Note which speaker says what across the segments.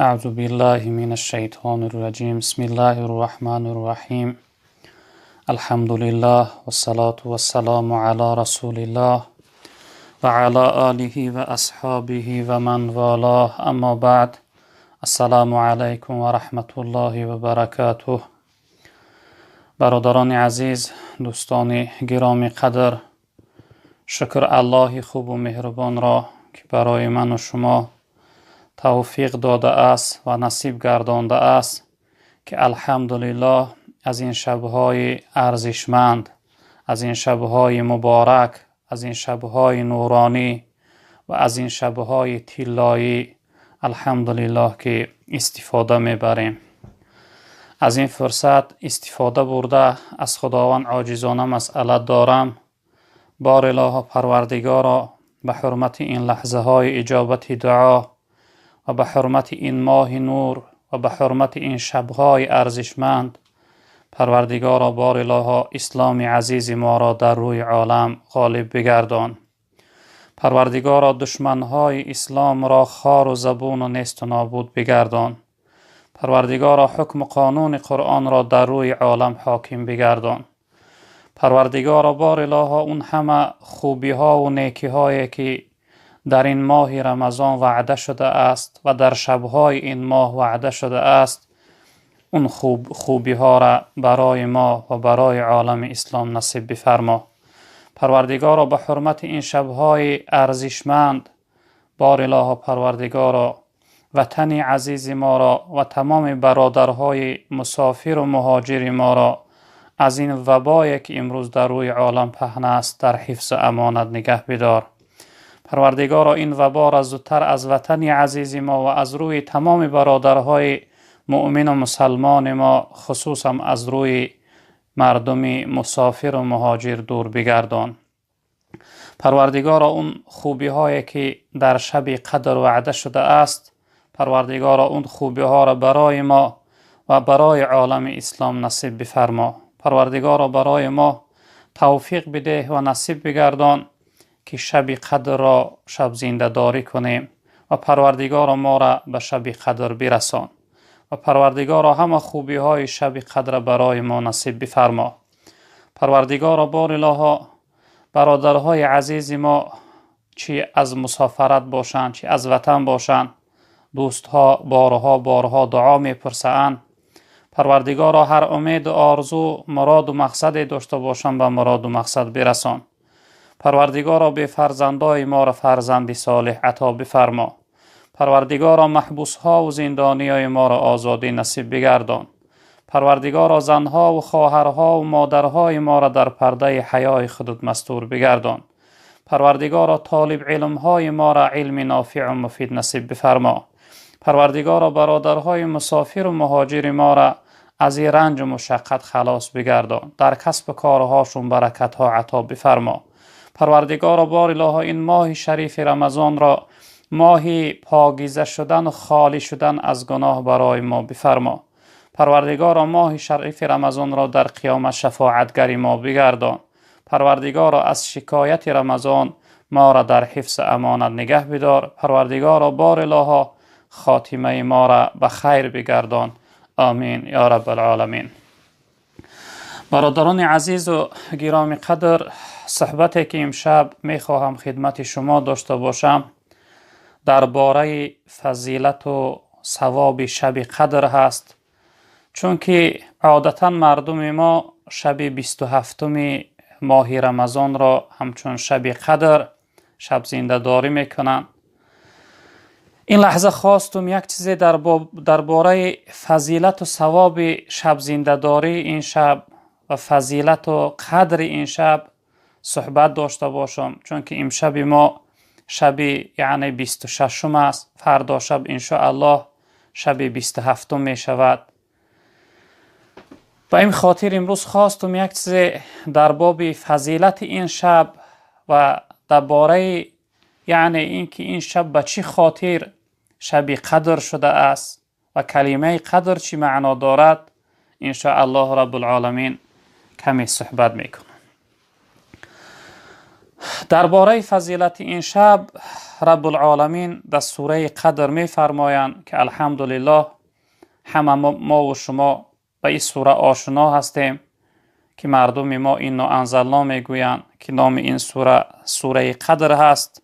Speaker 1: أعوذ بالله من الشيطان الرجيم بسم الله الرحمن الرحيم الحمد لله والصلاة والسلام على رسول الله وعلى آله وأصحابه ومن والاه اما بعد السلام علیکم و رحمت الله و برکاته. برادران عزیز، دوستان گرامی قدر، شکر الله خوب و مهربان را که برای من و شما توفیق داده است و نصیب گردانده است که الحمدلله از این شبهای ارزشمند، از این شبهای مبارک، از این شبهای نورانی و از این شبهای طلایی الحمدلله که استفاده میبریم. از این فرصت استفاده برده از خداوند عاجزانه مسئلت دارم. بار الله پروردگارا، به حرمت این لحظه های اجابت دعا و به حرمت این ماه نور و به حرمت این شبهای ارزشمند، پروردگارا بار الله اسلام عزیز ما را در روی عالم غالب بگردان. پروردگارا دشمنهای اسلام را خار و زبون و نیست و نابود بگردان. پروردگارا حکم و قانون قرآن را در روی عالم حاکم بگردان. پروردگارا بار الله اون همه خوبی ها و نیکی هایی که در این ماه رمضان وعده شده است و در شبهای این ماه وعده شده است، اون خوبی ها را برای ما و برای عالم اسلام نصیب بفرما. پروردگارا به حرمت این شبهای ارزشمند، بار الله پروردگارا وطن عزیز ما را و تمام برادرهای مسافر و مهاجر ما را از این وبایی که امروز در روی عالم پهن است در حفظ و امانت نگه بدار. پروردگارا این وبا را زودتر از وطن عزیز ما و از روی تمام برادرهای مؤمن و مسلمان ما، خصوصا از روی مردم مسافر و مهاجر دور بگردان. پروردگارا اون خوبی هایی که در شب قدر وعده شده است، پروردگارا اون خوبی ها را برای ما و برای عالم اسلام نصیب بفرما. پروردگارا برای ما توفیق بده و نصیب بگردان که شب قدر را شب زنده داری کنیم و پروردگارا ما را به شب قدر برسان و پروردگارا همه خوبی های شب قدر برای ما نصیب بفرما. پروردگارا بار الله برادرهای عزیز ما، چی از مسافرت باشند چی از وطن باشند، دوست ها بارها دعا میپرسند. پروردگارا هر امید و آرزو مراد و مقصد داشته باشند به مراد و مقصد برسان. پروردگارا به فرزندای ما را فرزند صالح عطا بفرما. پروردگارا محبوس ها و زندانی های ما را آزادی نصیب بگردان. پروردگارا زنها و خواهرها و مادرهای ما را در پرده حیای خودت مستور بگردان. پروردگارا طالب علم های ما را علم نافع و مفید نصیب بفرما. پروردگارا برادرهای مسافر و مهاجر ما را از این رنج و مشقت خلاص بگردان. در کسب کارهاشون برکت ها عطا بفرما. پروردگارا بار الله این ماه شریف رمضان را ماه پاکیزه شدن و خالی شدن از گناه برای ما بفرما. پروردگارا ماه شریف رمضان را در قیامت شفاعتگری ما بگردان. پروردگارا از شکایت رمضان ما را در حفظ امانت نگه بدار. پروردگارا بار الله خاتمه ما را به خیر بگردان. آمین یا رب العالمین. برادران عزیز و گرامی قدر، صحبتی که امشب میخواهم خدمت شما داشته باشم درباره فضیلت و ثواب شب قدر هست. چون که عادتا مردم ما شب 27 ماه رمضان را همچون شب قدر شب زنده داری میکنن. این لحظه خواستم یک چیزی درباره فضیلت و ثواب شب زنده داری این شب و فضیلت و قدر این شب صحبت داشته باشم. چون که امشب ما شب یعنی 26 است، فردا شب انشاءالله شب 27 می شود. و این خاطر امروز خواستم یک چیز در باب فضیلت این شب و درباره یعنی اینکه این شب به چی خاطر شب قدر شده است و کلمه قدر چی معنا دارد انشاءالله رب العالمین کمی صحبت میکنم. درباره فضیلت این شب رب العالمین در سوره قدر می فرمایند که الحمدلله همه ما و شما به این سوره آشنا هستیم که مردم ما این انزلنا می گویند که نام این سوره قدر هست.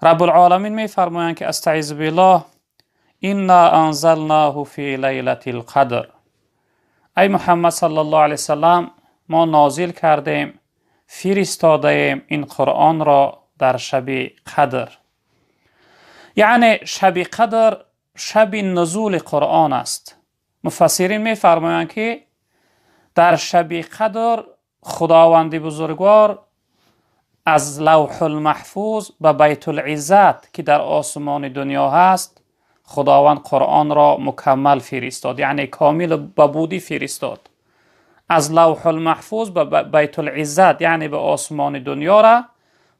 Speaker 1: رب العالمین می فرمایند که استعیذ بالله انا انزلناه فی لیلة القدر. ای محمد صلی الله علیه وسلم، ما نازل کردیم، فرستاده ایم این قرآن را در شب قدر. یعنی شب قدر شب نزول قرآن است. مفسرین می فرمایند که در شب قدر خداوند بزرگوار از لوح المحفوظ به بیت العزت که در آسمان دنیا هست خداوند قرآن را مکمل فرستاد، یعنی کامل ببودی فرستاد. از لوح المحفوظ به بیت العزت یعنی به آسمان دنیا را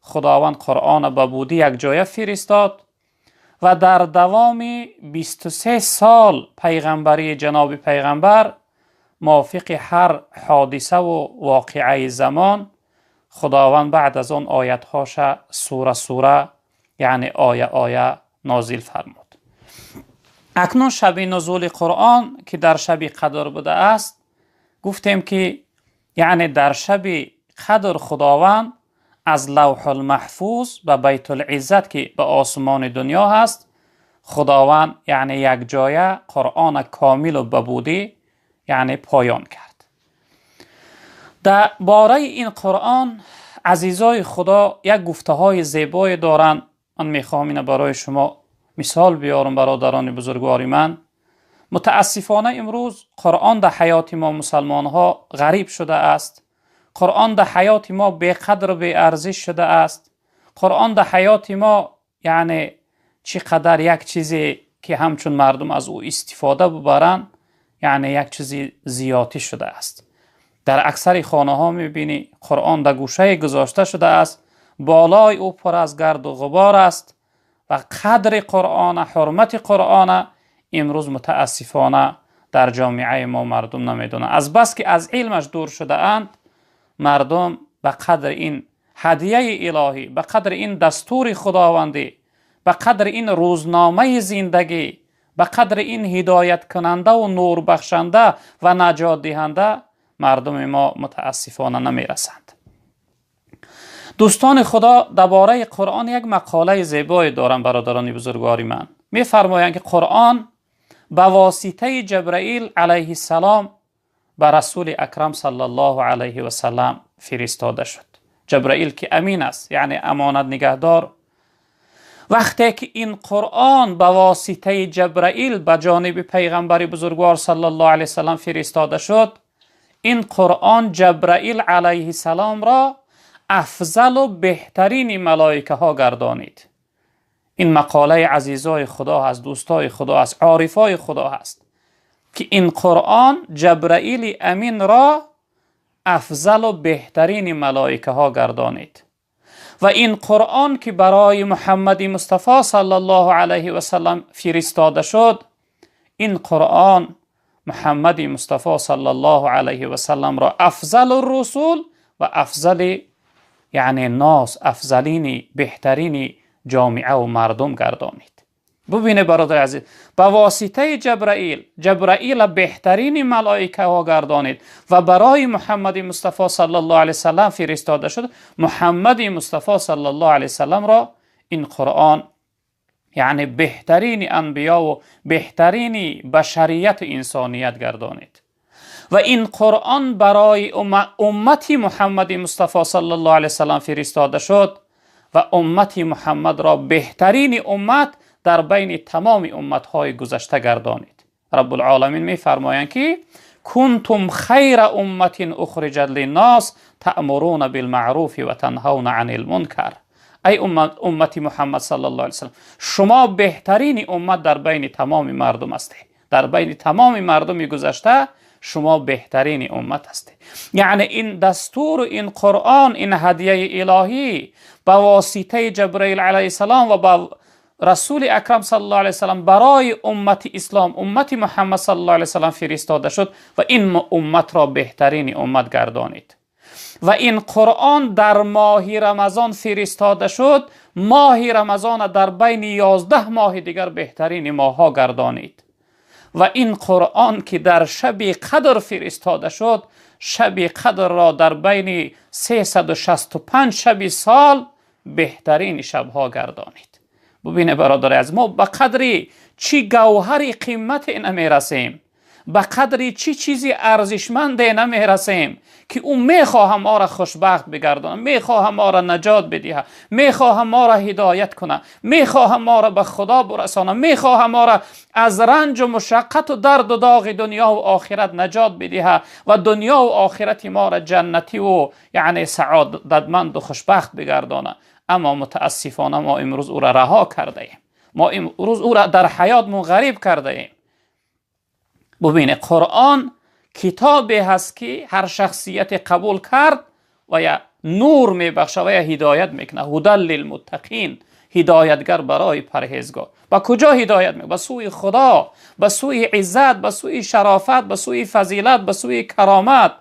Speaker 1: خداوند قرآن ببودی یک جایه فرستاد و در دوام 23 سال پیغمبری جناب پیغمبر موافق هر حادثه و واقعه زمان خداوند بعد از آن آیت‌هاش سوره یعنی آیه نازل فرمود. اکنون شب نزول قرآن که در شب قدر بوده است، گفتیم که یعنی در شب قدر خداوند از لوح المحفوظ به بیت العزت که به آسمان دنیا هست خداوند یعنی یک جایه قرآن کامل و ببودی یعنی پایان کرد. در باره این قرآن عزیزای خدا یک گفته های زیبای دارند. من میخوام اینو برای شما مثال بیارم برادران بزرگواری من. متاسفانه امروز قرآن در حیات ما مسلمان ها غریب شده است. قرآن در حیات ما بی قدر و بی ارزش شده است. قرآن در حیات ما یعنی چقدر یک چیزی که همچون مردم از او استفاده ببرند یعنی یک چیزی زیادی شده است. در اکثر خانه ها میبینی قرآن در گوشه گذاشته شده است، بالای او پر از گرد و غبار است و قدر قرآن، حرمت قرآن امروز متاسفانه در جامعه ما مردم نمیدونند. از بس که از علمش دور شده اند مردم به قدر این هدیه الهی، به قدر این دستور خداوندی، به قدر این روزنامه زندگی، به قدر این هدایت کننده و نور بخشنده و نجات دهنده مردم ما متاسفانه نمیرسند. دوستان خدا درباره قرآن یک مقاله زیبایی دارم برادران بزرگواری من. می‌فرمایند که قرآن به واسطه جبرائیل علیه السلام به رسول اکرم صلی الله علیه و سلم فرستاده شد. جبرائیل که امین است یعنی امانت نگهدار. وقتی که این قرآن به واسطه جبرائیل به جانب پیغمبر بزرگوار صلی الله علیه و سلم فرستاده شد، این قرآن جبرائیل علیه السلام را افضل و بهترین ملائکه ها گردانید. این مقاله عزیزای خدا هست، دوستای خدا هست، عارفای خدا هست که این قرآن جبرائیل امین را افضل و بهترین ملائکه ها گردانید. و این قرآن که برای محمد مصطفی صلی الله علیه و سلم فرستاده شد، این قرآن محمد مصطفی صلی الله علیه و سلم را افضل الرسول و افضل یعنی ناس، افضلین بهترین جامعه و مردم گردانید. ببینه برادر عزیز، به واسطه جبرائیل بهترین ملائکه ها گردانید و برای محمد مصطفی صلی الله علیه وسلم فرستاده شد. محمد مصطفی صلی الله علیه وسلم را این قرآن یعنی بهترین انبیا و بهترین بشریت و انسانیت گردانید. و این قرآن برای امتی محمد مصطفی صلی الله علیه وسلم فرستاده شد و امتی محمد را بهترین امت در بین تمام امتهای گذشته گردانید. رب العالمین می فرمایند که کنتم خیر امت اخرجت للناس تأمرون بالمعروف و تنهون عن المنکر. ای امتی محمد صلی الله علیه وسلم، شما بهترین امت در بین تمام مردم هستید. در بین تمام مردم گذشته شما بهترین امت هستید. یعنی این دستور، این قرآن، این هدیه الهی به واسطه جبرائیل علیه السلام و با رسول اکرم صلی الله علیه وسلم برای امت اسلام، امت محمد صلی الله علیه وسلم فرستاده شد و این امت را بهترین امت گردانید. و این قرآن در ماه رمضان فرستاده شد. ماه رمضان در بین 11 ماه دیگر بهترین ماه ها گردانید. و این قرآن که در شب قدر فرستاده شد، شب قدر را در بین 365 شب سال بهترین شبها گردانید. ببینه برادر از ما به قدری چی گوهری قیمت نمی رسیم، به قدری چی چیزی ارزشمند نمی رسیم که او میخواه ما را خوشبخت بگردانه، میخواه ما را نجات بدهه، میخواه ما را هدایت کنه، میخواه ما را به خدا برسانه، میخواه ما را از رنج و مشقت و درد و داغ دنیا و آخرت نجات بدهه و دنیا و آخرت ما را جنتی و یعنی سعادتمند و خوشبخت بگردانه. اما متاسفانه ما امروز او را رها کرده ایم، ما امروز او را در حیاتمون غریب کرده ایم. ببینه قرآن کتابی هست که هر شخصیت قبول کرد و یا نور میبخشه و یا هدایت میکنه. هدی للمتقین، هدایتگر برای پرهیزگار. با کجا هدایت میکنه؟ به سوی خدا، به سوی عزت، به سوی شرافت، به سوی فضیلت، به سوی کرامت،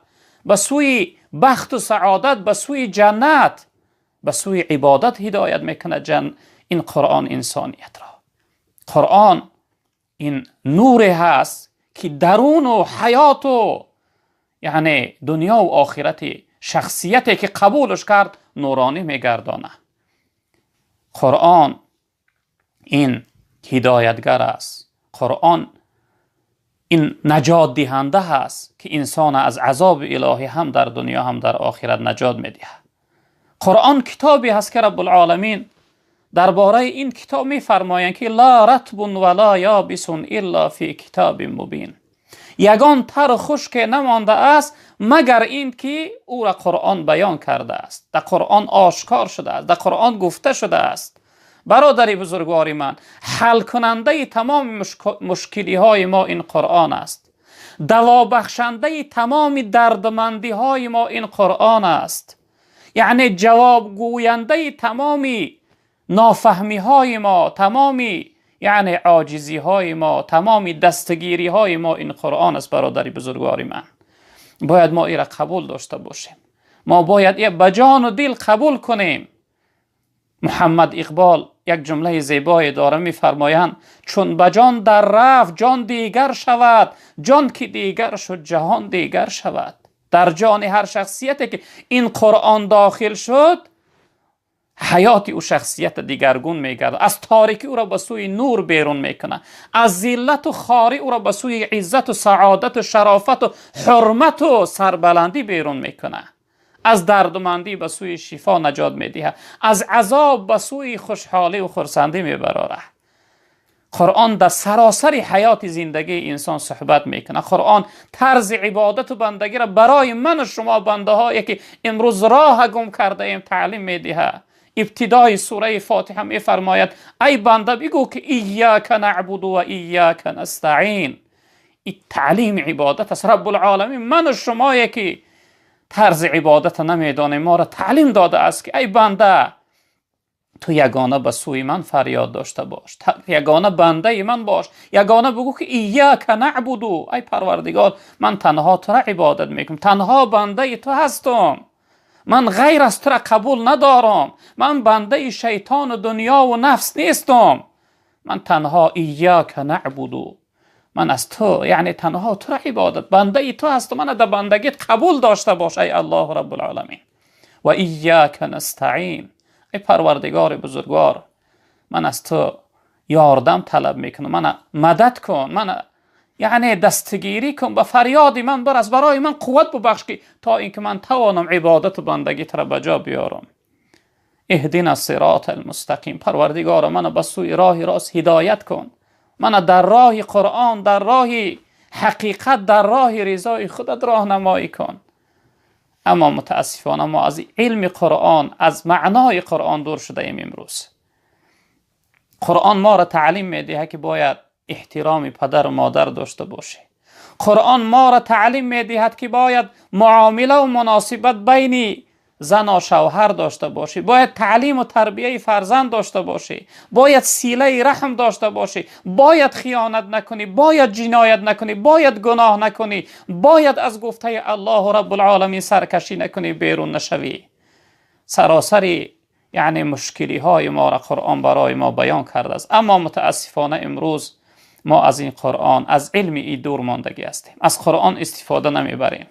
Speaker 1: به سوی بخت و سعادت، به سوی جنت، به سوی عبادت هدایت میکنه. این قرآن انسانیت را، قرآن این نور هست که درون و حیات و یعنی دنیا و آخرت شخصیتی که قبولش کرد نورانی میگردانه. قرآن این هدایتگر است. قرآن این نجات دهنده هست که انسان از عذاب الهی هم در دنیا هم در آخرت نجات میده. قرآن کتابی هست که رب العالمین درباره این کتاب میفرمایند که لا رطب ولا یابس الا فی کتاب مبین. یگان تر و خشک نمانده است مگر این که او را قرآن بیان کرده است، در قرآن آشکار شده است، در قرآن گفته شده است. برادری بزرگواری من، حل کننده تمام مشکلی های ما این قرآن است. دوا بخشنده تمام دردمندی های ما این قرآن است. یعنی جواب گوینده تمامی نافهمی های ما، تمامی یعنی عاجزی های ما، تمامی دستگیری های ما این قرآن است. برادری بزرگواری من، باید ما این را قبول داشته باشیم. ما باید این بجان و دل قبول کنیم. محمد اقبال یک جمله زیبایی داره، میفرمایند چون بجان در رفت جان دیگر شود، جان که دیگر شد جهان دیگر شود. در جان هر شخصیتی که این قرآن داخل شد حیات او شخصیت دیگرگون میگرد. از تاریکی او را به سوی نور بیرون میکنه، از ذلت و خواری او را به سوی عزت و سعادت و شرافت و حرمت و سربلندی بیرون میکنه. از دردمندی به سوی شفا نجات میده، از عذاب به سوی خوشحالی و خرسندی میبره. قرآن در سراسر حیات زندگی انسان صحبت میکنه. قرآن طرز عبادت و بندگی را برای من و شما بنده هایی که امروز راه گم کرده ایم تعلیم میده. ابتدای سوره فاتحه میفرماید ای بنده بگو که ایاک نعبد و ایاک نستعین. این تعلیم عبادت است. رب العالمین من و شمایی که طرز عبادت نمیدانیم ما را تعلیم داده است که ای بنده تو یگانه به سوی من فریاد داشته باش، یگانه بنده من باش، یگانه بگو که ایاک نعبد، ای پروردگار من تنها تو را عبادت میکنم، تنها بنده تو هستم، من غیر از تو را قبول ندارم، من بنده شیطان و دنیا و نفس نیستم، من تنها ایاک نعبد، من از تو یعنی تنها تو را عبادت بنده تو هستم، من در بندگیت قبول داشته باش ای الله رب العالمین. و ایاک نستعین، ای پروردگار بزرگوار من از تو یاردم طلب میکنم، من مدد کن، من یعنی دستگیری کن، به فریاد من برس، برای من قوت ببخش که تا اینکه من توانم عبادت و بندگی تو را بجا بیارم. اهدنا الصراط المستقیم، پروردگار من به سوی راه راست هدایت کن، من در راه قرآن، در راه حقیقت، در راه رضای خودت راهنمایی کن. اما متاسفانه ما از علم قرآن، از معنای قرآن دور شده ایم. امروز قرآن ما را تعلیم میده که باید احترام پدر و مادر داشته باشه. قرآن ما را تعلیم میدهد که باید معامله و مناسبت بین زن و شوهر داشته باشی، باید تعلیم و تربیه فرزند داشته باشی، باید صله رحم داشته باشی، باید خیانت نکنی، باید جنایت نکنی، باید گناه نکنی، باید از گفته الله رب العالمین سرکشی نکنی، بیرون نشوی. سراسری یعنی مشکلی های ما را قرآن برای ما بیان کرده است. اما متاسفانه امروز ما از این قرآن، از علم ای دور ماندگی هستیم، از قرآن استفاده نمیبریم.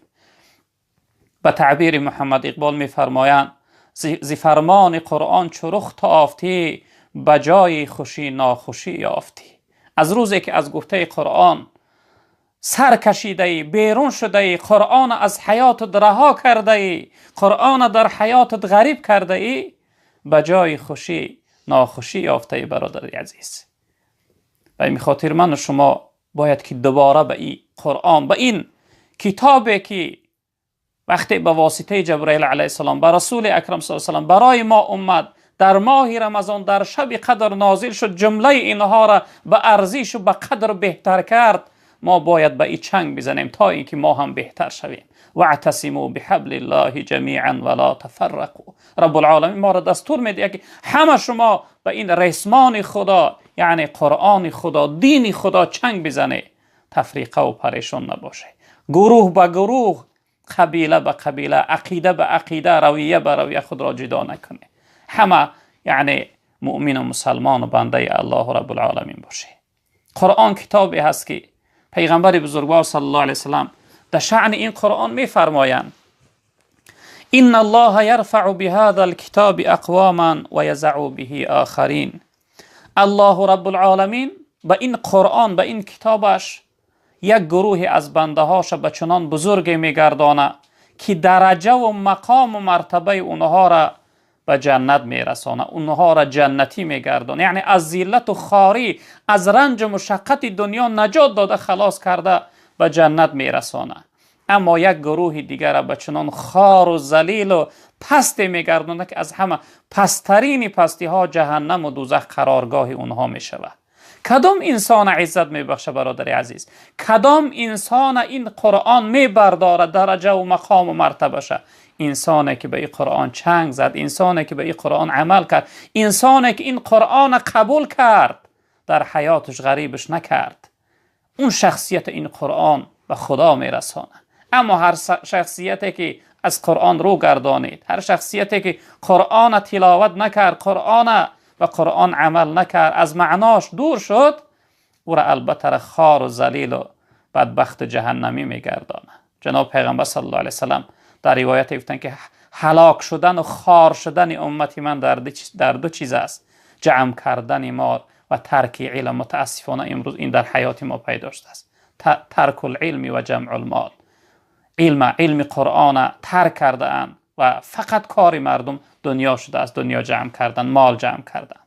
Speaker 1: به تعبیر محمد اقبال میفرمایند ز فرمان قرآن چو رخ تافتی، بجای خوشی ناخوشی یافتی. از روزی که از گفته قرآن سر کشیده ای، بیرون شده ای، قرآن از حیاتت رها کرده ای، قرآن در حیاتت غریب کرده ای، بجای خوشی ناخوشی یافته ای برادر عزیز. و این خاطر من و شما باید که دوباره به این قرآن، به این کتابی که وقتی به واسطه جبرئیل علیه السلام به رسول اکرم صلی الله علیه و سلم برای ما اومد، در ماه رمضان در شب قدر نازل شد، جمله اینها را به ارزش و به قدر بهتر کرد، ما باید به این چنگ بزنیم تا اینکه ما هم بهتر شویم. واعتصموا بحبل الله جمیعا ولا تفرقوا. رب العالمین ما را دستور میده که همه شما به این رسمان خدا، یعنی قرآن خدا، دین خدا چنگ بزنه، تفریقه و پریشان نباشه، گروه به گروه، قبیله به قبیله، عقیده به عقیده، رویه به رویه خود را جدا نکنه. همه یعنی مؤمن و مسلمان و بنده الله رب العالمین باشه. قرآن کتابی هست که پیغمبر بزرگوار صلی الله علیه وسلم در شأن این قرآن میفرمایند ان الله یرفع بهذا الكتاب اقواما و یضع به آخرین. الله رب العالمین به این قرآن، به این کتابش، یک گروه از بنده هاش به چنان بزرگی میگردانه که درجه و مقام و مرتبه اونها را به جنت میرسانه، اونها را جنتی میگردانه، یعنی از ذلت و خواری، از رنج و مشقت دنیا نجات داده، خلاص کرده به جنت میرسانه. اما یک گروه دیگر را به چنان خوار و ذلیل و پست میگردانه که از همه پسترین پستی ها جهنم و دوزخ قرارگاه اونها میشود. کدام انسان عزت میبخشه برادر عزیز؟ کدام انسان این قرآن میبرداره درجه و مقام و مرتبه شه؟ انسانی که به این قرآن چنگ زد، انسانی که به این قرآن عمل کرد، انسانی که این قرآن قبول کرد، در حیاتش غریبش نکرد، اون شخصیت این قرآن به خدا میرسانه. اما هر شخصیتی که از قرآن رو گردانید، هر شخصیتی که قرآن تلاوت نکرد، قرآن و قرآن عمل نکرد، از معناش دور شد، او را البته خوار و ذلیل و بدبخت جهنمی میگردانه. جناب پیغمبر صلی الله علیه وسلم در روایت گفتن که هلاک شدن و خوار شدن امتی من در دو چیز است: جمع کردن مال و ترک علم. متاسفانه امروز این در حیات ما پیدا شده است، ترک العلم و جمع المال. علم قرآن ترک کرده اند و فقط کار مردم دنیا شده است، دنیا جمع کردن، مال جمع کردن.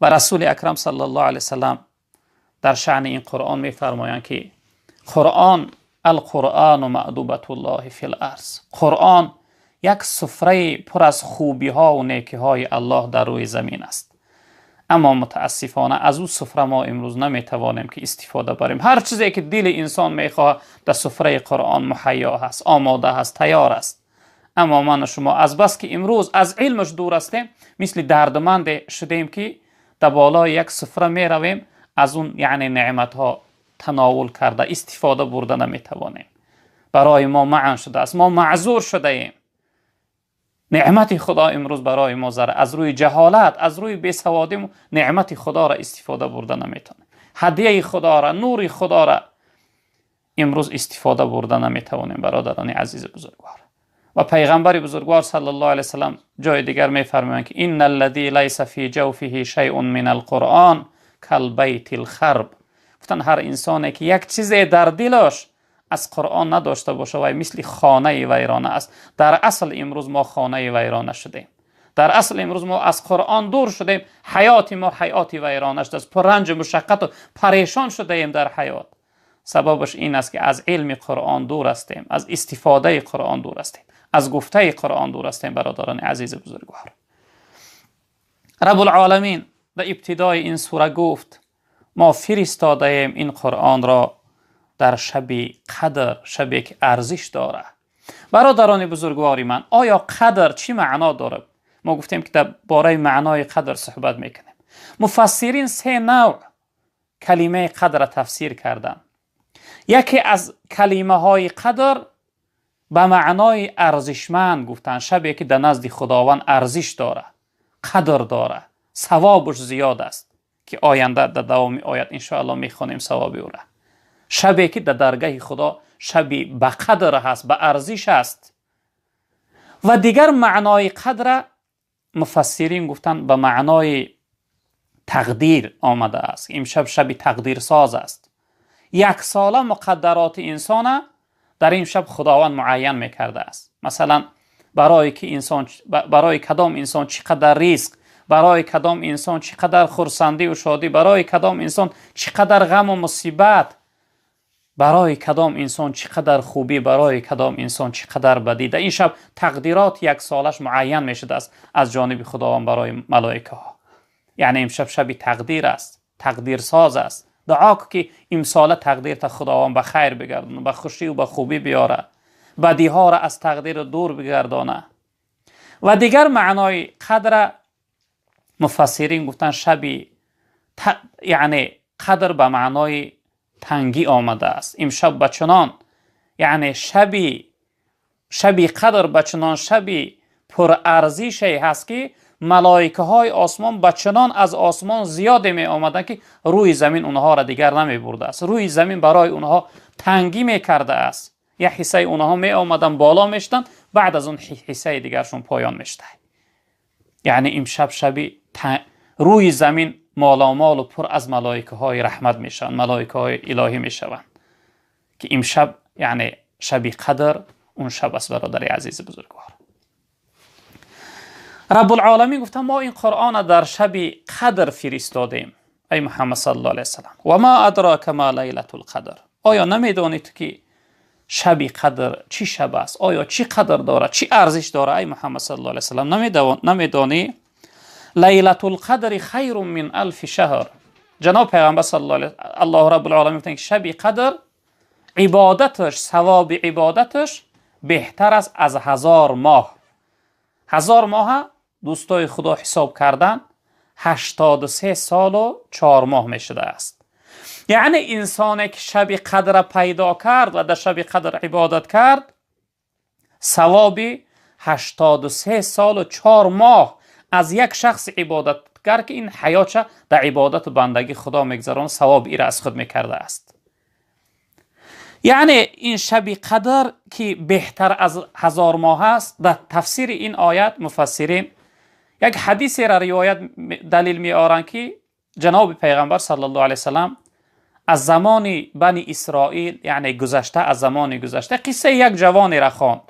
Speaker 1: و رسول اکرم صلی الله علیه وسلم در شأن این قرآن میفرمایند که القرآن و معدوبة الله فی الارض. قرآن یک سفره پر از خوبی ها و نیکی های الله در روی زمین است. اما متاسفانه از اون سفره ما امروز نمیتوانیم که استفاده بریم. هر چیزی که دل انسان میخواه در سفره قرآن مهیا هست، آماده هست، تیار است. اما من و شما از بس که امروز از علمش دور هستیم، مثل دردمند شدیم که در بالای یک سفره می رویم، از اون یعنی نعمت ها تناول کرده استفاده برده نمیتوانیم. برای ما معن شده است، ما معذور شده ایم. نعمت خدا امروز برای ما زره، از روی جهالت، از روی بیسوادی نعمت خدا را استفاده برده نمیتونیم. هدیه خدا را، نور خدا را امروز استفاده برده نمیتوانیم برادران عزیز بزرگوار. و پیغمبر بزرگوار صلی الله علیه وسلم جای دیگر میفرمایند که ان الذی لیس فی جوفه شیء من القرآن کالبیت الخرب. گفتن هر انسانی که یک چیزی در دلش از قرآن نداشته باشه و مثل خانه ویرانه است. در اصل امروز ما خانه ویرانه شدیم. در اصل امروز ما از قرآن دور شدیم. حیات ما حیات ویرانه شده است. پر رنج و مشقت و پریشان شده ایم در حیات. سببش این است که از علم قرآن دور هستیم، از استفاده قرآن دور هستیم، از گفته قرآن دور هستیم برادران عزیز بزرگوار. رب العالمین در ابتدای این سوره گفت ما فرستاده ایم این قرآن را در شب قدر، شبی که ارزش داره. برادران بزرگواری من، آیا قدر چی معنا داره؟ ما گفتیم که در باره معنای قدر صحبت میکنیم. مفسرین سه نوع کلمه قدر را تفسیر کردن. یکی از کلمه های قدر به معنای ارزشمند گفتن، شبیه که در نزد خداوند ارزش داره، قدر داره، ثوابش زیاد است که آینده در دوام آیت انشاءالله میخونیم ثواب او را. شبیه که در درگاه خدا شبیه به قدر هست، به ارزش است. و دیگر معنای قدر مفسرین گفتن به معنای تقدیر آمده است. امشب شب تقدیر ساز است. یک ساله مقدرات انسان در این شب خداوند معین میکرده است. مثلا برای کدام انسان چقدر رزق، برای کدام انسان چقدر خرسندی و شادی، برای کدام انسان چقدر غم و مصیبت، برای کدام انسان چقدر خوبی، برای کدام انسان چقدر بدی. در این شب تقدیرات یک سالش معین میشده است از جانب خداوند برای ملائکه ها. یعنی امشب شب تقدیر است، تقدیر ساز است. دعا که امسال تقدیر تا خداوند به خیر بگردونه، به خوشی و به خوبی بیاره، بدی ها را از تقدیر دور بگردانه. و دیگر معنای قدر مفسرین گفتن شبی یعنی قدر به معنای تنگی آمده است. امشب بچنان یعنی شبی قدر بچنان شبی پر ارزشی هست که ملائکه های آسمان بچنان از آسمان زیاد می آمدن که روی زمین اونها را دیگر نمی برده است. روی زمین برای اونها تنگی می کرده است. یه حصه اونها می آمدن بالا میشتن، بعد از اون حصه دیگرشون پایان میشته. یعنی امشب شبی روی زمین مالامال و پر از ملائکه های رحمت میشن، ملائکه های الهی میشوند که امشب یعنی شبی قدر اون شب است. برادر عزیز بزرگوار، رب العالمین گفتن ما این قرآن در شب قدر فرستادیم ای محمد صلی الله علیه وسلم. و ما ادراک ما لیلة القدر. آیا نمیدانید که شب قدر چی شب است؟ آیا چی قدر داره، چی ارزش داره ای محمد صلی الله علیه وسلم؟ نمیدانی؟ لیلة القدر خیر من الف شهر. جناب پیغمبر صلی الله علیه الله رب العالمین گفتن که شب قدر عبادتش، ثواب عبادتش بهتر است از 1000 ماه. 1000 ماه دوستای خدا حساب کردن 83 سال و 4 ماه میشده است. یعنی انسانی که شب قدر پیدا کرد و در شب قدر عبادت کرد، ثواب 83 سال و 4 ماه از یک شخص عبادتگر که این حیاتش در عبادت و بندگی خدا میگذران، ثواب ای را از خود میکرده است. یعنی این شب قدر که بهتر از 1000 ماه است، در تفسیر این آیت مفسرین یک حدیثی را روایت دلیل می آورند که جناب پیغمبر صلی الله علیه وسلم از زمان بنی اسرائیل، یعنی گذشته، از زمان گذشته، قصه یک جوانی را خواند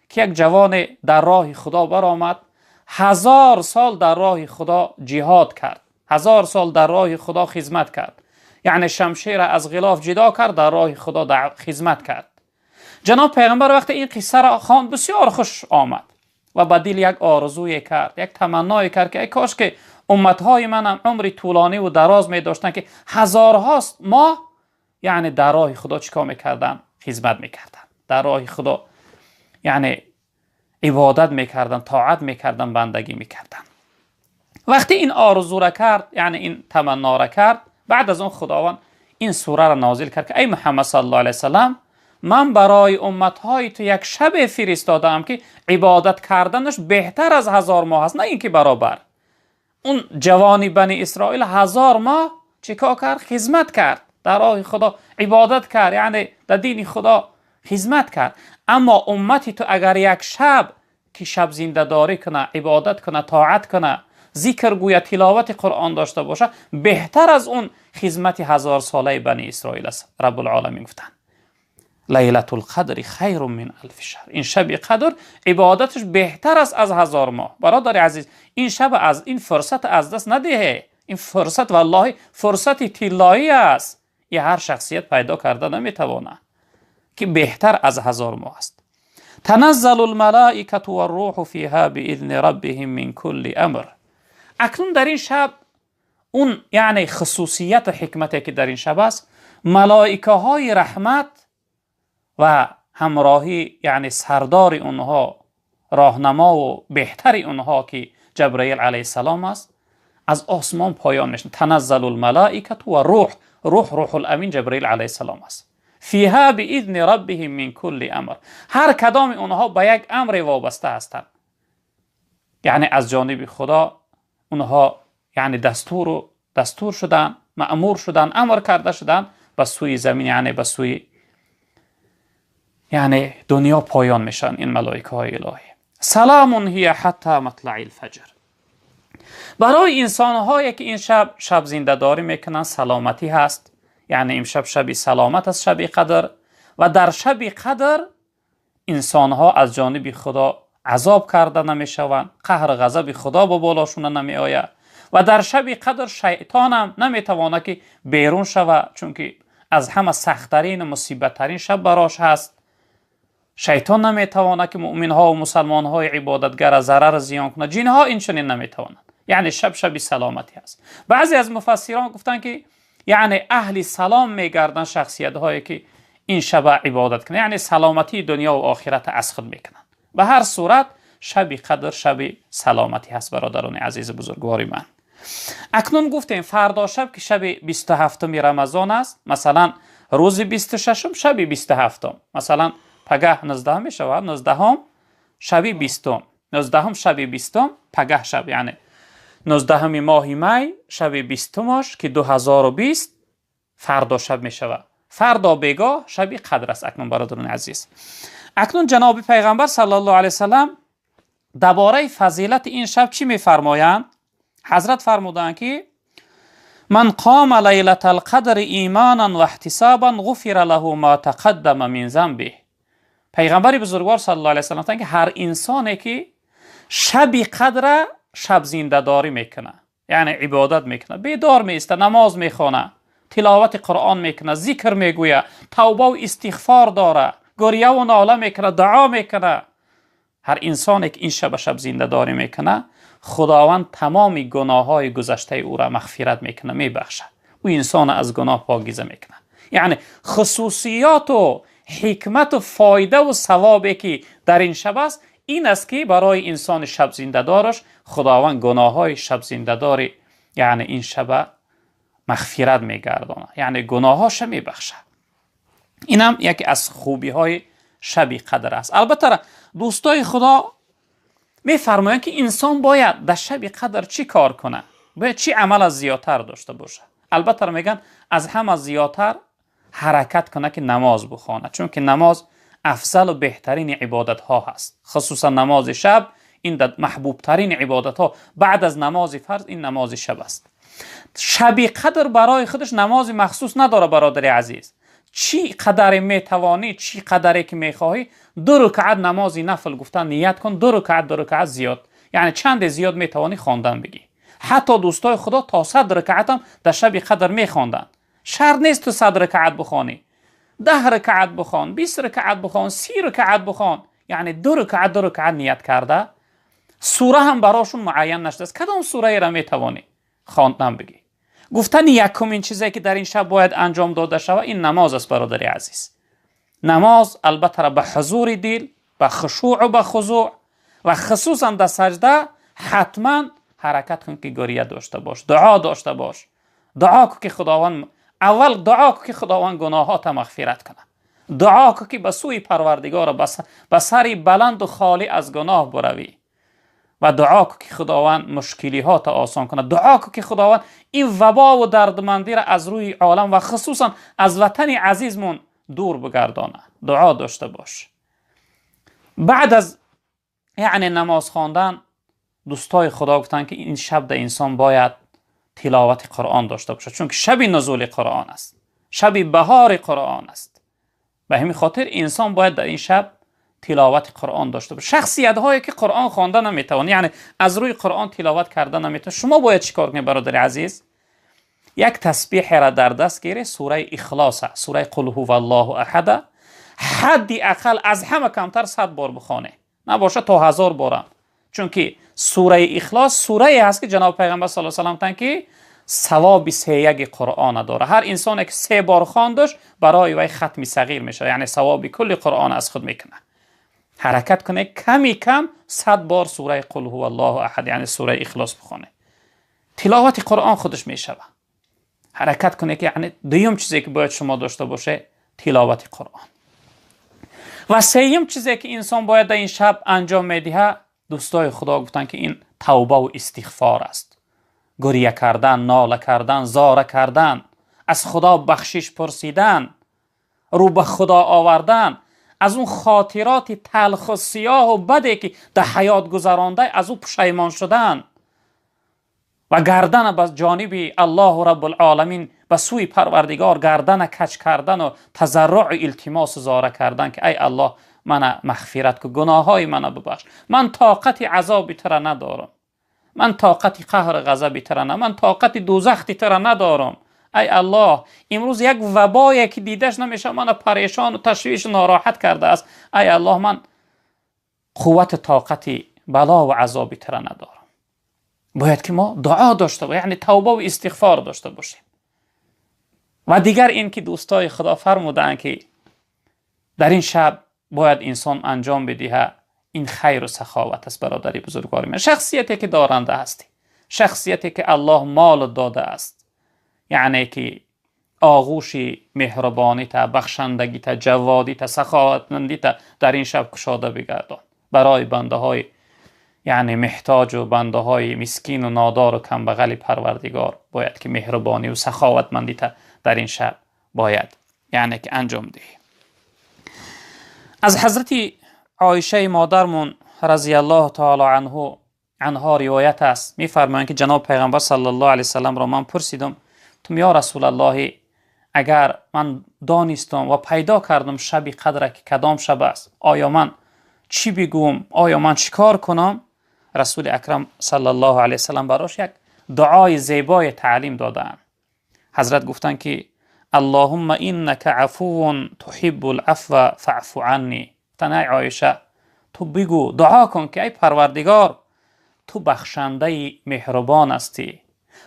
Speaker 1: که یک جوان در راه خدا برآمد، 1000 سال در راه خدا جهاد کرد، 1000 سال در راه خدا خدمت کرد. یعنی شمشیر از غلاف جدا کرد، در راه خدا در خدمت کرد. جناب پیغمبر وقتی این قصه را خواند بسیار خوش آمد و به دل یک آرزوی کرد، یک تمنای کرد که ای کاش که امتهای منم عمری طولانی و دراز می داشتن که هزارهاست ماه یعنی در راه خدا چیکار میکردن؟ خدمت میکردن، در راه خدا یعنی عبادت میکردن، طاعت میکردن، بندگی میکردن. وقتی این آرزو را کرد، یعنی این تمنا را کرد، بعد از اون خداوند این سوره را نازل کرد که ای محمد صلی الله علیه وسلم، من برای امتهای تو یک شب فرستادم که عبادت کردنش بهتر از 1000 ماه است، نه اینکه برابر. اون جوانی بنی اسرائیل 1000 ماه چیکار کرد؟ خدمت کرد، در راه خدا عبادت کرد، یعنی در دین خدا خدمت کرد. اما امتی تو اگر یک شب که شب زنده داری کنه، عبادت کنه، طاعت کنه، ذکر گویا، تلاوت قرآن داشته باشه، بهتر از اون خدمت 1000 ساله بنی اسرائیل است. رب العالمین گفتن لیلة القدر خیر من الف شهر. این شب قدر عبادتش بهتر است از 1000 ماه. برادر عزیز، این شب از این فرصت از دست ندهه. این فرصت والله فرصت طلایی است. یه هر شخصیت پیدا کرده نمیتوانه که بهتر از 1000 ماه است. تنزل الملائکه والروح فیها باذن ربهم من کل امر. اکنون در این شب اون یعنی خصوصیت و حکمتی که در این شب است، ملائکه های رحمت و همراهی یعنی سردار اونها، راهنما و بهتر اونها که جبرئیل علیه السلام است، از آسمان پایان میشن. تنزل الملائکه و روح الامین جبرئیل علیه السلام است. فیها باذن ربهم من کل امر. هر کدام اونها به یک امر وابسته هستند، یعنی از جانب خدا اونها یعنی دستور شدن، مأمور شدن، امر کرده شدن به سوی زمین، یعنی به سوی یعنی دنیا پایان میشن این ملائکه های الهی. سلام هی حتی مطلع الفجر. برای انسان هایی که این شب زنده داری میکنن سلامتی هست، یعنی این شب سلامت است، شب قدر. و در شب قدر انسان ها از جانب خدا عذاب کرده نمیشوند، قهر غضب خدا به بالاشون نمی آید. و در شب قدر شیطان هم نمیتواند که بیرون شود، چون که از همه سخت‌ترین و مصیبت‌ترین شب براش هست. شیطان نمیتواند که مؤمن ها و مسلمان های عبادتگر از ضرر زیان کنه، جن ها این چنین نمیتوانند. یعنی شب سلامتی هست. بعضی از مفسران گفتن که یعنی اهل سلام میگردن شخصیت هایی که این شب عبادت کنه، یعنی سلامتی دنیا و آخرت از خود میکنن. به هر صورت شب قدر شب سلامتی هست برادران عزیز بزرگوار من. اکنون گفتیم فردا شب که شب 27 رمضان است، مثلا روز 26 شب 27، مثلا پگاه 19 می شود، 19 شب 20، 19 شب 20 پگاه شب، یعنی 19 ماه می شب 20 که 2020 فردا شب می شود. فردا بگاه شب قدر است. اکنون برادران عزیز، اکنون جناب پیغمبر صلی الله علیه وسلم درباره فضیلت این شب چی می فرمایند؟ حضرت فرمودند که من قام لیلة القدر ایمانا و احتسابا غفر له ما تقدم من ذنبه. پیغمبر بزرگوار صلی الله علیه وسلم گفتند که هر انسانی که شب قدر شب زنده داری میکنه، یعنی عبادت میکنه، بیدار میسته، نماز میخونه، تلاوت قرآن میکنه، ذکر میگویه، توبه و استغفار داره، گریه و ناله میکنه، دعا میکنه، هر انسانی که این شب زنده داری میکنه، خداوند تمام گناه های گذشته او را مغفرت میکنه، میبخشه، او انسان از گناه پاکیزه میکنه. یعنی خصوصیات و حکمت و فایده و ثوابی که در این شب است، این است که برای انسان شب زنده دارش خداوند گناه های شب زنده داری یعنی این شب مغفرت میگردانه، یعنی گناه هاش میبخشه. اینم یکی از خوبی های شب قدر است. البته دوستای خدا میفرمایند که انسان باید در شب قدر چی کار کنه، باید چی عمل از زیادتر داشته باشه. البته میگن از همه زیادتر حرکت کنه که نماز بخونه، چون که نماز افضل و بهترین عبادت ها هست. خصوصا نماز شب این محبوب ترین عبادت ها بعد از نماز فرض این نماز شب است. شب قدر برای خودش نماز مخصوص نداره برادر عزیز. چی قدر میتوانی، چی قدری که میخواهی، 2 رکعت نماز نفل گفتن نیت کن، 2 رکعت زیاد، یعنی چند زیاد میتوانی خواندن بگی. حتی دوستای خدا تا 100 رکعت هم در شب قدر میخواندن. شرط نیست تو 100 رکعت بخوانی، 10 رکعت بخوان، 20 رکعت بخوان، 30 رکعت بخوان، یعنی 2 رکعت نیت کرده. سوره هم براشون معین نشده است، کدام سوره را میتوانی خواندن بگی. گفتن یکمین چیزی که در این شب باید انجام داده شود این نماز است برادر عزیز. نماز البته به حضور دل، به خشوع و به خضوع، و خصوصا در سجده حتما حرکت کن که گریه داشته باش، دعا داشته باش، دعا کن که خداوند اول دعا کن که خداوند گناهات مغفرت کنه، دعا کن که به سوی پروردگار به سری بلند و خالی از گناه بروی، و دعا کن که خداوند مشکلیات آسان کنه، دعا کن که خداوند این وبا و دردمندی را از روی عالم و خصوصا از وطن عزیزمون دور بگردانه. دعا داشته باش. بعد از یعنی نماز خواندن دوستای خدا گفتن که این شب در انسان باید تلاوت قرآن داشته باشه، چون که شب نزول قرآن است، شب بهار قرآن است. به همین خاطر انسان باید در این شب تلاوت قرآن داشته باشه. شخصیت هایی که قرآن خوانده نمیتوان، یعنی از روی قرآن تلاوت کرده نمیتوان، شما باید چیکار کنید برادر عزیز؟ یک تسبیح را در دست گیری، سوره اخلاص، سوره قل هو الله احد، حدی اقل از همه کمتر 100 بار بخونه، نباشه تا 1000 بار، چون که سوره اخلاص سوره هست که جناب پیغمبر صلی الله علیه و سلم گفتند که ثواب 3 قرآن داره. هر انسانی که 3 بار خواندش برای وی ختم صغیر میشه، یعنی ثواب کل قرآن از خود میکنه. حرکت کنه کمی کم 100 بار سوره قل هو الله احد یعنی سوره اخلاص بخونه، تلاوت قرآن خودش میشه. حرکت کنه که یعنی دوم چیزی که باید شما داشته باشه تلاوت قرآن. و سوم چیزی که انسان باید در این شب انجام میده، دوستای خدا گفتن که این توبه و استغفار است. گریه کردن، ناله کردن، زاره کردن، از خدا بخشش پرسیدن، رو به خدا آوردن، از اون خاطرات تلخ و سیاه و بدی که در حیات گذرانده از او پشیمان شدن و گردن به جانب الله رب العالمین به سوی پروردگار گردن کج کردن و تضرع و التماس و زاره کردن که ای الله من مغفرت که گناههای من ببخش، من طاقت عذاب تر ندارم، من طاقت قهر غضب تر نه، من طاقت دوزخ تر ندارم. ای الله امروز یک وبایی که دیدش نمیشه من پریشان و تشویش و ناراحت کرده است. ای الله من قوت طاقت بلا و عذاب تر ندارم. باید که ما دعا داشته باشیم، یعنی توبه و استغفار داشته باشیم. و دیگر این که دوستای خدا فرمودن که در این شب باید انسان انجام بده این خیر و سخاوت است. برادری بزرگوار من، شخصیتی که دارنده هستی، شخصیتی که الله مال داده است، یعنی که آغوش مهربانی تا، بخشندگی تا، جوادی تا، سخاوتمندی تا در این شب کشاده بگردان برای بنده های یعنی محتاج و بنده های مسکین و نادار و کمبغل پروردگار. باید که مهربانی و سخاوتمندی تا در این شب باید یعنی که انجام دهی. از حضرت عایشه مادرمون رضی الله تعالی عنها روایت است، میفرمایند که جناب پیغمبر صلی الله علیه وسلم را من پرسیدم تو یا رسول الله اگر من دانستم و پیدا کردم شب قدر که کدام شب است، آیا من چی بگویم، آیا من چیکار کنم؟ رسول اکرم صلی الله علیه وسلم براش یک دعای زیبای تعلیم دادن. حضرت گفتن که اللهم انک عفو تحب العفو فاعف عنی. ای عایشه تو بگو دعا کن که ای پروردگار تو بخشنده مهربان هستی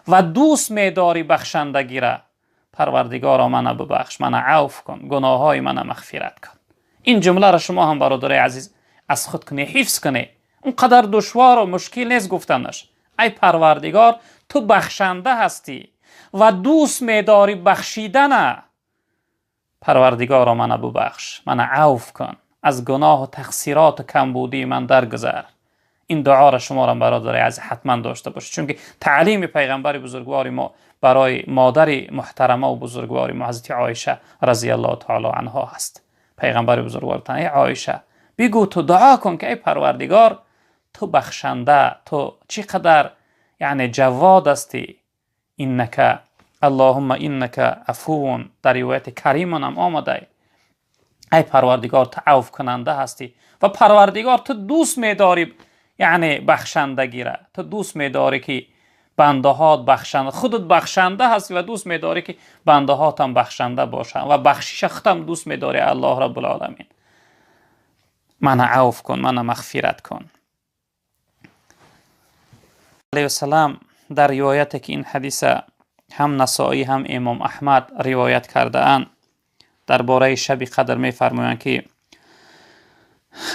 Speaker 1: و دوست می‌داری بخشندگی را. پروردگارا من ببخش، من عفو کن، گناههای من مغفرت کن. این جمله را شما هم برادر عزیز از خود کنی، حفظ کنی. اونقدر دشوار و مشکل نیست گفتنش. ای پروردگار تو بخشنده هستی و دوست می‌داری بخشیدن. پروردگارا من ببخش، من عفو کن، از گناه و تقصیرات و کمبودی من درگذر. این دعا را شما را برادر عزیز حتما داشته باشید، چون که تعلیم پیغمبر بزرگوار ما برای مادر محترمه و بزرگوار ما حضرت عایشه رضی الله تعالی عنها هست. پیغمبر بزرگوار ای عایشه بگو تو دعا کن که ای پروردگار تو بخشنده، تو چقدر یعنی جواد هستی. انک اللهم انک عفو، در روایت کریم هم آمده ای پروردگار تو عفو کننده هستی و پروردگار تو دوست می‌داری یعنی بخشندگی را. تو دوست می‌داری که بنده هات بخشنده، خودت بخشنده هستی و دوست می‌داری که بنده هات هم بخشنده باشن و بخشش ختم دوست می‌داری. الله رب العالمین من عفو کن، من مغفرت کن. علیه السلام در روایتی که این حدیث هم نسائی هم امام احمد روایت کرده اند درباره شب قدر می‌فرمایند که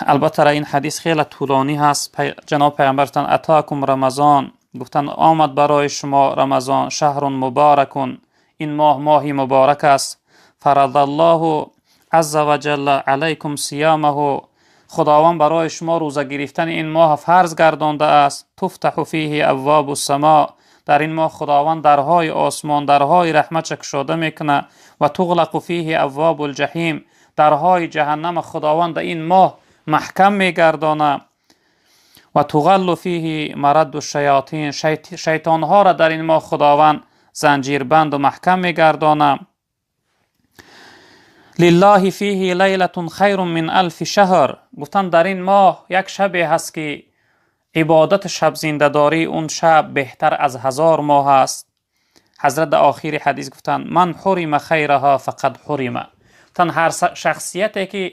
Speaker 1: البته این حدیث خیلی طولانی هست. جناب پیغمبر گفتند اتاکم رمضان، گفتند آمد برای شما رمضان، شهر مبارک، این ماهی مبارک است. فرض الله عز وجل علیکم صیامه، خداوند برای شما روزه گرفتن این ماه فرض گردانده است. تفتح فیه ابواب السماء، در این ماه خداوند درهای آسمان، درهای رحمت گشوده میکنه. و تغلق فیه ابواب الجحیم، درهای جهنم خداوند این ماه محکم میگردانه. و تغل فیه مرد الشیاطین، شیطان ها را در این ماه خداوند زنجیر بند و محکم میگردانه. لله فیه لیلة خیر من الف شهر، گفتن در این ماه یک شب هست که عبادت شب زنده‌داری اون شب بهتر از 1000 ماه است. حضرت در آخر حدیث گفتن من حرم خیرها فقد حرم. تن هر شخصیتی که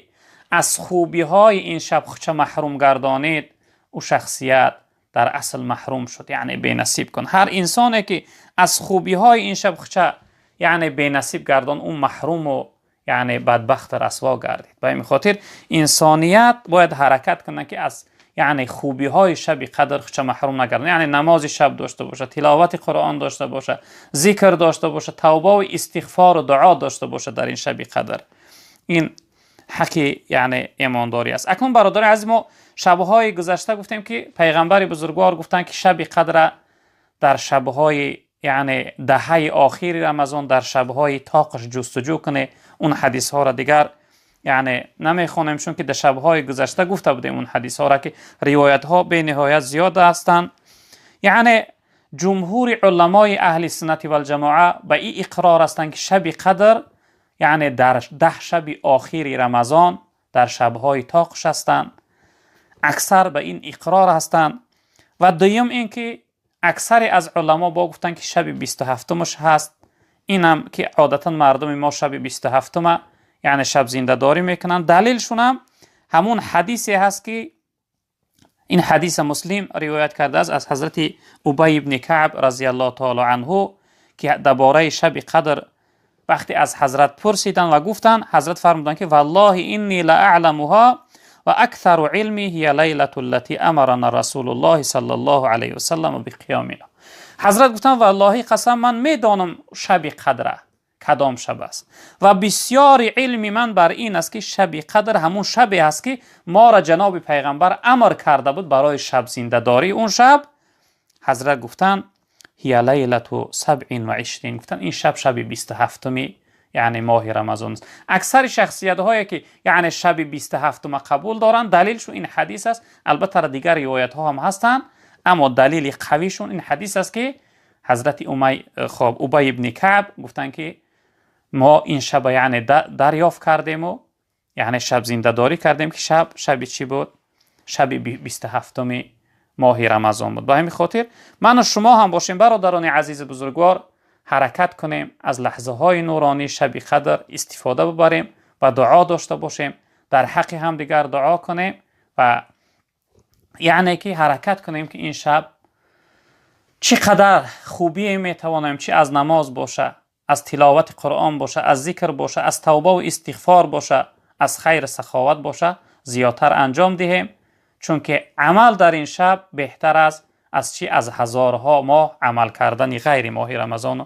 Speaker 1: از خوبی های این شب خودش محروم گردانید او شخصیت در اصل محروم شد، یعنی بی نصیب کن. هر انسانی که از خوبی های این شب خچه یعنی بی نصیب گردان، اون محروم و یعنی بدبخت رسوا گردید. به این خاطر انسانیت باید حرکت کنه که از یعنی خوبی های شب قدر خچه محروم نگردن. یعنی نماز شب داشته باشه، تلاوت قرآن داشته باشه، ذکر داشته باشه، توبه و استغفار و دعا داشته باشه در این شب قدر. این حق یعنی ایمانداری است. اکنون برادر عزیز، ما شب‌های گذشته گفتیم که پیغمبر بزرگوار گفتن که شب قدر در شب‌های یعنی دهه آخر رمضان، در شب‌های طاقش جستجو کنه. اون حدیث ها را دیگر یعنی نمیخونیم، چون که در شب‌های گذشته گفته بودیم اون حدیث ها را که روایت ها به نهایت زیاد هستند. یعنی جمهور علمای اهل سنت و الجماعه به این اقرار هستند که شب قدر یعنی در 10 شب آخر رمضان در شب‌های طاقش هستند. اکثر به این اقرار هستند. و دوم این که اکثر از علما با گفتن که شب 27مش هست. اینم که عادتا مردم ما شب 27 یعنی شب زنده داری میکنن. دلیلشون هم همون حدیثی هست که این حدیث مسلم روایت کرده است از حضرت ابی بن کعب رضی الله تعالی عنه که درباره شب قدر وقتی از حضرت پرسیدن و گفتن، حضرت فرمودن که والله انی لاعلمها و اکثر علمی هی لیلة التي امرنا رسول الله صلی الله علیه و سلم بقیامها. حضرت گفتن والله قسم من میدانم شب قدر کدام شب است و بسیار علمی من بر این است که شب قدر همون شبی است که ما را جناب پیغمبر امر کرده بود برای شب زنده داری اون شب. حضرت گفتن هی لیلة 27، گفتن این شب 27 یعنی ماه رمضان است. اکثر شخصیت هایی که یعنی شب 27 قبول دارن دلیلشون این حدیث است. البته دیگر روایت ها هم هستن، اما دلیل قویشون این حدیث است که حضرت ابی بن کعب گفتن که ما این شب یعنی دریافت کردیم و یعنی شب زنده داری کردیم که شب چی بود؟ شب 27 ماه رمضان بود. به همین خاطر من و شما هم باشیم برادران عزیز بزرگوار، حرکت کنیم از لحظه های نورانی شب قدر استفاده ببریم و دعا داشته باشیم، در حق هم دیگر دعا کنیم و یعنی که حرکت کنیم که این شب چقدر خوبی میتوانیم، چی از نماز باشه، از تلاوت قرآن باشه، از ذکر باشه، از توبه و استغفار باشه، از خیر سخاوت باشه، زیادتر انجام دهیم. چون که عمل در این شب بهتر است از چی؟ از هزارها ماه عمل کردن غیر ماه رمضان و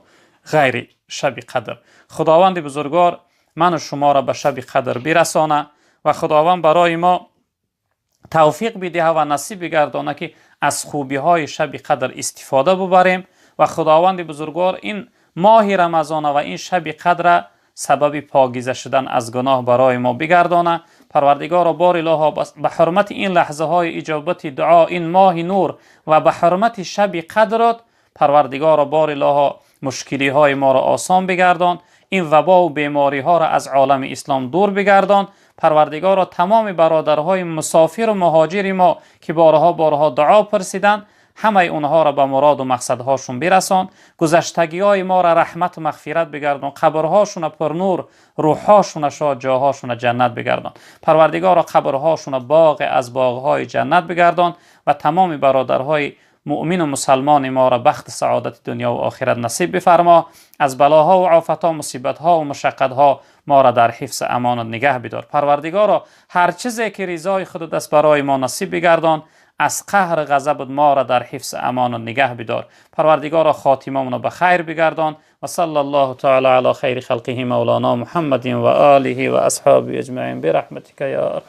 Speaker 1: غیر شب قدر. خداوند بزرگوار من و شما را به شب قدر برسانه و خداوند برای ما توفیق بده و نصیب بگردانه که از خوبی های شب قدر استفاده ببریم و خداوند بزرگوار این ماه رمضان و این شب قدر سبب پاکیزه شدن از گناه برای ما بگردانه. پروردگار بار الها به حرمت این لحظه های اجابت دعا، این ماه نور و به حرمت شب قدرت، پروردگار بار الها مشکلی های ما را آسان بگردان، این وبا و بیماری ها را از عالم اسلام دور بگردان. پروردگار تمام برادرهای مسافر و مهاجر ما که بارها دعا پرسیدن، همه اونها را به مراد و مقصدهاشون برسان. گذشتگی های ما را رحمت و مغفرت بگردان، قبرهاشون پر نور، روحهاشون شاد، جاهاشون جنت بگردان. پروردگار قبرهاشون باغ از باغهای جنت بگردان و تمام برادرهای مؤمن و مسلمان ما را بخت سعادت دنیا و آخرت نصیب بفرما. از بلاها و آفتها، مصیبتها و مشقتها ما را در حفظ امانت نگه بدار. پروردگارا هر چیزی که رضای خودت است برای ما نصیب بگردان. از قهر غضبت ما را در حفظ امانت نگه بدار. پروردگارا خاتمه مون به خیر بگردان. و صلی الله تعالی علی خیر خلقه مولانا محمد و آله و اصحابه اجمعین برحمتک یا ارحم.